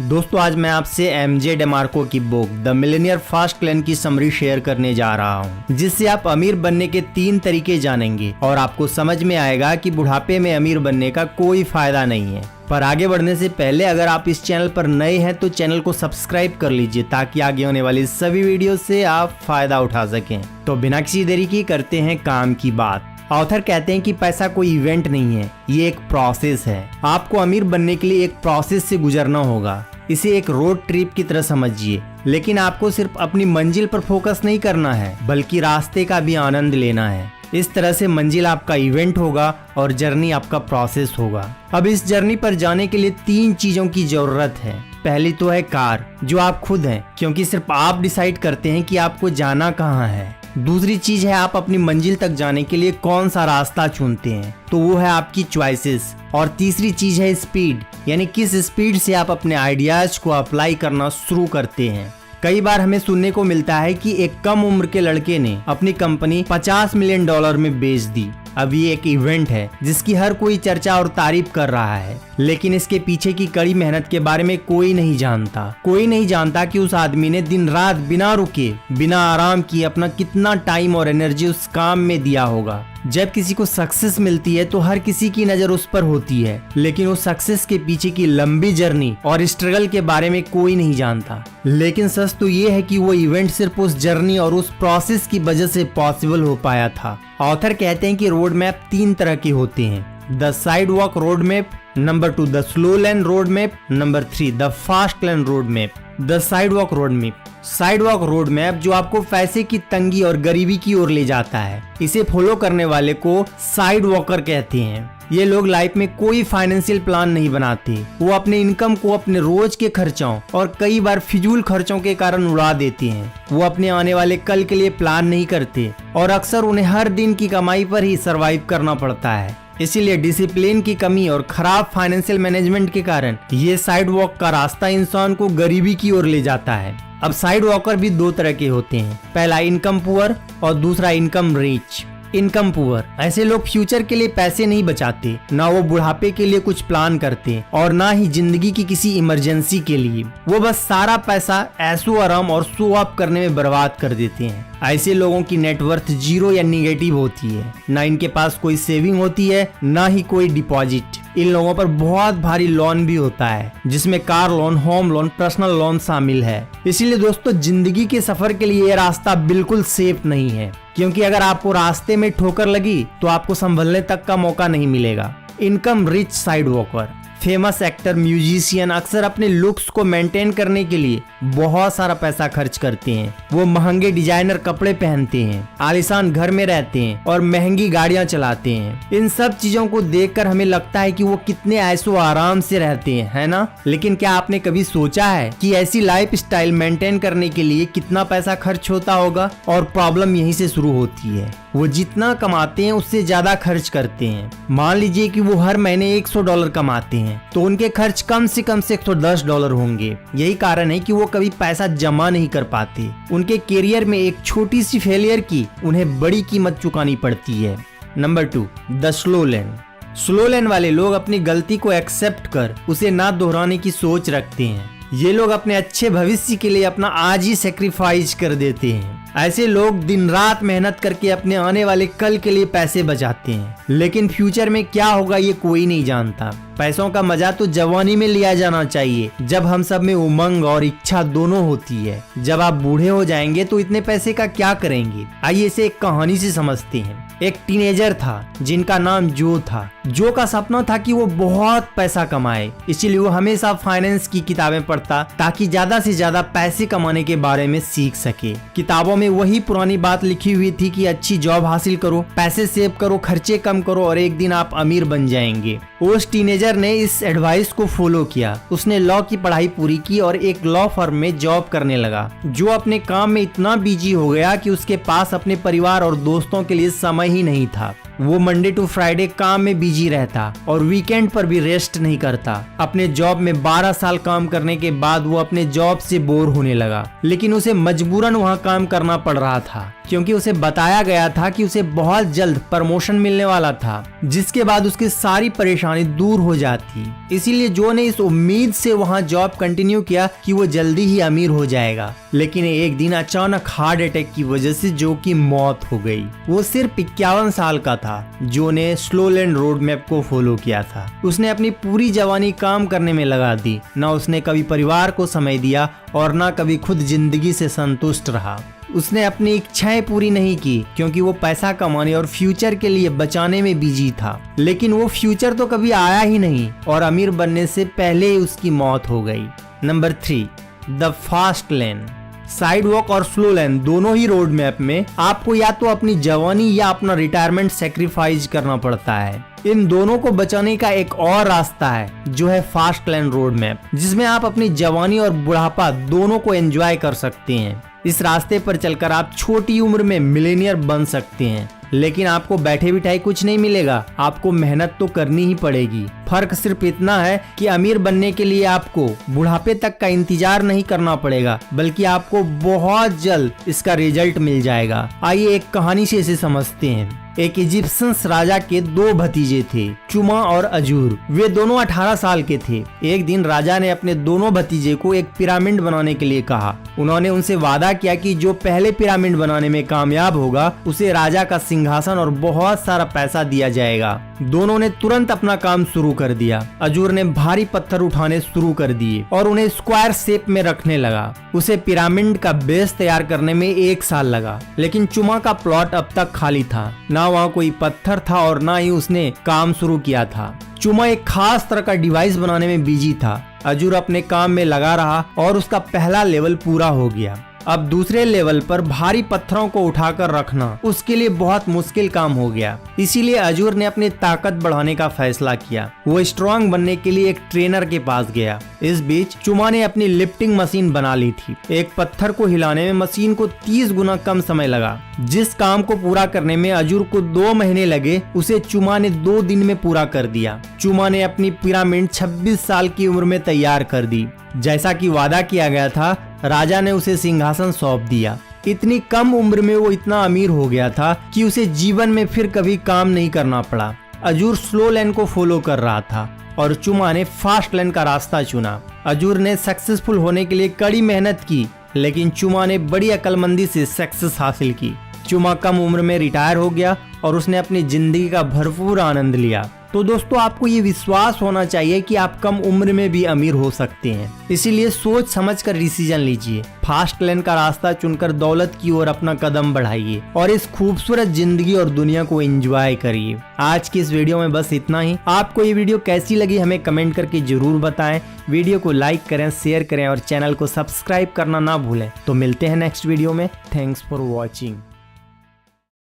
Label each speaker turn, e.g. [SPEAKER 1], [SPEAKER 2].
[SPEAKER 1] दोस्तों आज मैं आपसे एमजे डेमार्को की book the millionaire fast clan की समरी शेयर करने जा रहा हूं, जिससे आप अमीर बनने के 3 तरीके जानेंगे और आपको समझ में आएगा कि बुढ़ापे में अमीर बनने का कोई फायदा नहीं है। पर आगे बढ़ने से पहले अगर आप इस चैनल पर नए हैं तो चैनल को सब्सक्राइब कर लीजिए ताकि आगे होने वाली सभी वीडियो से आप फायदा उठा सकें। तो बिना किसी देरी की करते हैं काम की बात। ऑथर कहते हैं कि पैसा कोई इवेंट नहीं है, ये एक प्रोसेस है। आपको अमीर बनने के लिए एक प्रोसेस से गुजरना होगा। इसे एक रोड ट्रिप की तरह समझिए, लेकिन आपको सिर्फ अपनी मंजिल पर फोकस नहीं करना है बल्कि रास्ते का भी आनंद लेना है। इस तरह से मंजिल आपका इवेंट होगा और जर्नी आपका प्रोसेस होगा। अब इस जर्नी पर जाने के लिए 3 चीजों की जरूरत है। पहली तो है कार, जो आप खुद हैं, क्योंकि सिर्फ आप डिसाइड करते हैं कि आपको जाना कहाँ है। दूसरी चीज है आप अपनी मंजिल तक जाने के लिए कौन सा रास्ता चुनते हैं, तो वो है आपकी चॉइसेस। और तीसरी चीज है स्पीड, यानी किस स्पीड से आप अपने आइडियाज को अप्लाई करना शुरू करते हैं। कई बार हमें सुनने को मिलता है कि एक कम उम्र के लड़के ने अपनी कंपनी $50 मिलियन में बेच दी। अब ये एक इवेंट है जिसकी हर कोई चर्चा और तारीफ कर रहा है, लेकिन इसके पीछे की कड़ी मेहनत के बारे में कोई नहीं जानता। कोई नहीं जानता कि उस आदमी ने दिन रात बिना रुके, बिना आराम किए अपना कितना टाइम और एनर्जी उस काम में दिया होगा। जब किसी को सक्सेस मिलती है तो हर किसी की नजर उस पर होती है, लेकिन उस सक्सेस के पीछे की लंबी जर्नी और स्ट्रगल के बारे में कोई नहीं जानता। लेकिन सच तो ये है कि वो इवेंट सिर्फ उस जर्नी और उस प्रोसेस की वजह से पॉसिबल हो पाया था। ऑथर कहते हैं कि रोड मैप 3 तरह के होते हैं। The side walk road map, number 2 the slow lane road map, number 3 the fast lane road map. The side walk road map, side walk road map जो आपको पैसे की तंगी और गरीबी की ओर ले जाता है। इसे फॉलो करने वाले को साइड वॉकर कहते हैं। ये लोग लाइफ में कोई फाइनेंशियल प्लान नहीं बनाते। वो अपने इनकम को अपने रोज के खर्चों और कई बार फिजूल खर्चों के कारण उड़ा देते हैं। वो अपने आने वाले कल के लिए प्लान नहीं करते और अक्सर उन्हें हर दिन की कमाई पर ही सरवाइव करना पड़ता है। इसीलिए डिसिप्लिन की कमी और खराब फाइनेंशियल मैनेजमेंट के कारण ये साइड वॉक का रास्ता इंसान को गरीबी की ओर ले जाता है। अब साइड वॉकर भी 2 तरह के होते हैं। पहला इनकम पुअर और दूसरा इनकम रिच। इनकम पुअर, ऐसे लोग फ्यूचर के लिए पैसे नहीं बचाते, ना वो बुढ़ापे के लिए कुछ प्लान करते और ना ही जिंदगी की किसी इमरजेंसी के लिए। वो बस सारा पैसा ऐशो आराम और शो ऑफ करने में बर्बाद कर देते हैं। ऐसे लोगों की नेटवर्थ 0 या निगेटिव होती है। ना इनके पास कोई सेविंग होती है, ना ही कोई डिपॉजिट। इन लोगों पर बहुत भारी लोन भी होता है, जिसमें car loan, home loan, personal loan शामिल है। इसीलिए दोस्तों जिंदगी के सफर के लिए ये रास्ता बिल्कुल सेफ नहीं है, क्योंकि अगर आपको रास्ते में ठोकर लगी तो आपको संभलने तक का मौका नहीं मिलेगा। Income rich side walker, famous actor, musician अक्सर अपने लुक्स को मेंटेन करने के लिए बहुत सारा पैसा खर्च करते हैं। वो महंगे डिजाइनर कपड़े पहनते हैं, आलीशान घर में रहते हैं और महंगी गाड़ियां चलाते हैं। इन सब चीजों को देखकर हमें लगता है कि वो कितने ऐशो आराम से रहते हैं, है ना? लेकिन क्या आपने कभी सोचा है कि ऐसी लाइफ स्टाइल मेंटेन करने के लिए कितना पैसा खर्च होता होगा? और प्रॉब्लम यहीं से शुरू होती है। वो जितना कमाते हैं उससे ज्यादा खर्च करते हैं। मान लीजिए कि वो हर महीने $100 कमाते हैं, तो उनके खर्च कम से $110 होंगे। यही कारण है कि वो कभी पैसा जमा नहीं कर पाते। उनके करियर में एक छोटी सी फेलियर की उन्हें बड़ी कीमत चुकानी पड़ती है। Number 2 the slow lane. Slow लेन वाले लोग अपनी गलती को एक्सेप्ट कर उसे ना दोहराने की सोच रखते हैं। ये लोग अपने अच्छे भविष्य के लिए अपना आज ही सेक्रीफाइस कर देते हैं। ऐसे लोग दिन रात मेहनत करके अपने आने वाले कल के लिए पैसे बचाते हैं, लेकिन फ्यूचर में क्या होगा ये कोई नहीं जानता। पैसों का मजा तो जवानी में लिया जाना चाहिए, जब हम सब में उमंग और इच्छा दोनों होती है। जब आप बूढ़े हो जाएंगे तो इतने पैसे का क्या करेंगे? आइए इसे एक कहानी से समझते हैं। एक टीनेजर था जिनका नाम जो था। जो का सपना था कि वो बहुत पैसा कमाए, इसीलिए वो हमेशा फाइनेंस की किताबें पढ़ता ताकि ज्यादा से ज्यादा पैसे कमाने के बारे में सीख सके। किताबों में वही पुरानी बात लिखी हुई थी कि अच्छी जॉब हासिल करो, पैसे सेव करो, खर्चे कम करो और एक दिन आप अमीर बन जाएंगे। उस टीनेजर ने इस एडवाइस को फॉलो किया। उसने लॉ की पढ़ाई पूरी की और एक लॉ फर्म में जॉब करने लगा। जो अपने काम में इतना बिजी हो गया कि उसके पास अपने परिवार और दोस्तों के लिए समय ही नहीं था। वो मंडे टू फ्राइडे काम में बिजी रहता और वीकेंड पर भी रेस्ट नहीं करता। अपने जॉब में 12 साल काम करने के बाद वो अपने जॉब से बोर होने लगा, लेकिन उसे मजबूरन वहाँ काम करना पड़ रहा था क्योंकि उसे बताया गया था कि उसे बहुत जल्द प्रमोशन मिलने वाला था, जिसके बाद उसकी सारी परेशानी दूर हो जाती। इसीलिए जो ने इस उम्मीद से वहाँ जॉब कंटिन्यू किया कि वो जल्दी ही अमीर हो जाएगा। लेकिन एक दिन अचानक हार्ट अटैक की वजह से जो की मौत हो गई। वो सिर्फ 51 साल का था। जो ने स्लो लैंड रोड मैप को फॉलो किया था। उसने अपनी पूरी जवानी काम करने में लगा दी। न उसने कभी परिवार को समय दिया और न कभी खुद जिंदगी से संतुष्ट रहा। उसने अपनी इच्छाएं पूरी नहीं की क्योंकि वो पैसा कमाने और फ्यूचर के लिए बचाने में बिजी था। लेकिन वो फ्यूचर तो कभी आया ही नहीं और अमीर बनने से पहले ही उसकी मौत हो गई। Number 3, the fast lane. Side walk और स्लो लेन दोनों ही रोड मैप में आपको या तो अपनी जवानी या अपना रिटायरमेंट सेक्रीफाइस करना पड़ता है। इन दोनों को बचाने का एक और रास्ता है जो है फास्ट लेन रोड मैप, जिसमें आप अपनी जवानी और बुढ़ापा दोनों को एंजॉय कर सकते हैं। इस रास्ते पर चलकर आप छोटी उम्र में मिलेनियर बन सकते हैं, लेकिन आपको बैठे बिठाए कुछ नहीं मिलेगा। आपको मेहनत तो करनी ही पड़ेगी। फर्क सिर्फ इतना है कि अमीर बनने के लिए आपको बुढ़ापे तक का इंतजार नहीं करना पड़ेगा, बल्कि आपको बहुत जल्द इसका रिजल्ट मिल जाएगा। आइए एक कहानी से इसे समझते हैं। एक इजिप्शियन राजा के 2 भतीजे थे, चुमा और अजूर। वे दोनों 18 साल के थे। एक दिन राजा ने अपने दोनों भतीजे को एक पिरामिड बनाने के लिए कहा। उन्होंने उनसे वादा किया कि जो पहले पिरामिड बनाने में कामयाब होगा उसे राजा का सिंहासन और बहुत सारा पैसा दिया जाएगा। दोनों ने तुरंत अपना काम शुरू कर दिया। अजूर ने भारी पत्थर उठाने शुरू कर दिए और उन्हें स्क्वायर शेप में रखने लगा। उसे पिरामिड का बेस तैयार करने में 1 साल लगा, लेकिन चुमा का प्लॉट अब तक खाली था। ना वहाँ कोई पत्थर था और ना ही उसने काम शुरू किया था। चुमा एक खास तरह का डिवाइस बनाने में बिजी था। अजूर अपने काम में लगा रहा और उसका पहला लेवल पूरा हो गया। अब दूसरे लेवल पर भारी पत्थरों को उठाकर रखना उसके लिए बहुत मुश्किल काम हो गया। इसीलिए अजूर ने अपनी ताकत बढ़ाने का फैसला किया। वो स्ट्रांग बनने के लिए एक ट्रेनर के पास गया। इस बीच चुमा ने अपनी लिफ्टिंग मशीन बना ली थी। एक पत्थर को हिलाने में मशीन को 30 गुना कम समय लगा। जिस काम को पूरा करने में अजूर को 2 महीने लगे, उसे चुमा ने 2 दिन में पूरा कर दिया। चुमा ने अपनी पिरामिड 26 साल की उम्र में तैयार कर दी। जैसा कि वादा किया गया था, राजा ने उसे सिंहासन सौंप दिया। इतनी कम उम्र में वो इतना अमीर हो गया था कि उसे जीवन में फिर कभी काम नहीं करना पड़ा। अजूर स्लो लेन को फॉलो कर रहा था और चुमा ने फास्ट लेन का रास्ता चुना। अजूर ने सक्सेसफुल होने के लिए कड़ी मेहनत की, लेकिन चुमा ने बड़ी अक्लमंदी से सक्सेस हासिल की। चुमा कम उम्र में रिटायर हो गया और उसने अपनी जिंदगी का भरपूर आनंद लिया। तो दोस्तों, आपको ये विश्वास होना चाहिए कि आप कम उम्र में भी अमीर हो सकते हैं। इसीलिए सोच समझ कर डिसीजन लीजिए। फास्ट लेन का रास्ता चुनकर दौलत की ओर अपना कदम बढ़ाइए और इस खूबसूरत जिंदगी और दुनिया को एंजॉय करिए। आज की इस वीडियो में बस इतना ही। आपको ये वीडियो कैसी लगी हमें कमेंट करके जरूर बताएं। वीडियो को लाइक करें, शेयर करें और चैनल को सब्सक्राइब करना ना भूलें। तो मिलते हैं नेक्स्ट वीडियो में। Thanks for watching.